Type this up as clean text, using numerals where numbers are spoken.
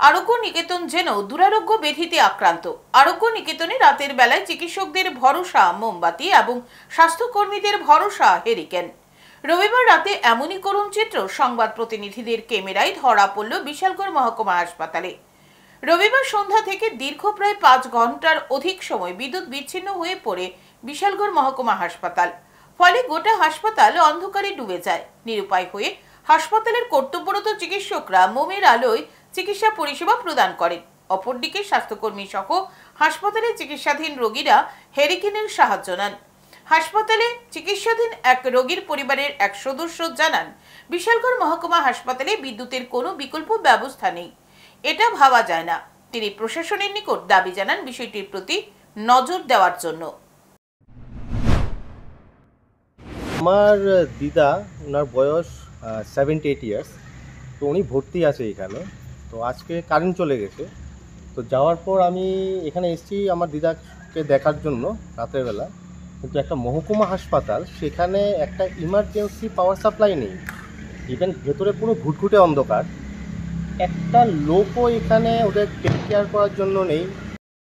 আরোগ্য নিকেতন যেন দুরারোগ্য ব্যাধিতে আক্রান্ত। আরোগ্য নিকেতনে রাতের বেলায় চিকিৎসকদের ভরসা মোমবাতি এবং স্বাস্থ্যকর্মীদের ভরসা হেরিকেন। রবিবার রাতে এমনই করুণ চিত্র সংবাদ প্রতিনিধিদের ক্যামেরায় ধরা পড়ল বিশালগড় মহকুমা হাসপাতালে। রবিবার সন্ধ্যা থেকে দীর্ঘ প্রায় 5 ঘন্টার অধিক সময় বিদ্যুৎ বিচ্ছিন্ন হয়ে পড়ে বিশালগড় মহকুমা হাসপাতাল। ফলে গোটা হাসপাতাল অন্ধকারে ডুবে যায়। নিরুপায় হয়ে হাসপাতালের কর্তব্যরত চিকিৎসকরা মোমের আলোয় চিকিৎসা পরিষেবা প্রদান করেন। অপরদিকে স্বাস্থ্যকর্মী সহ হাসপাতালে চিকিৎসাধীন রোগীরা হেরিকেনের সাহায্য নেন। হাসপাতালে চিকিৎসাধীন এক রোগীর পরিবারের এক সদস্য জানান, বিশালগড় মহকুমা হাসপাতালে বিদ্যুতের কোনো বিকল্প ব্যবস্থা নেই, এটা ভাবা যায় না। তিনি প্রশাসনের নিকট দাবি জানান বিষয়টির প্রতি নজর দেওয়ার জন্য। আমার দিদা, ওনার বয়স 78 ইয়ার্স। তো উনি ভর্তি আছে এখানে। তো আজকে কারেন্ট চলে গেছে। তো যাওয়ার পর আমি এখানে এসেছি আমার দিদাকে দেখার জন্য রাতের বেলা। কিন্তু একটা মহকুমা হাসপাতাল, সেখানে একটা ইমার্জেন্সি পাওয়ার সাপ্লাই নেই। ইভেন ভেতরে পুরো ঘুটঘুটে অন্ধকার। একটা লোকও এখানে ওদের টেক কেয়ার করার জন্য নেই।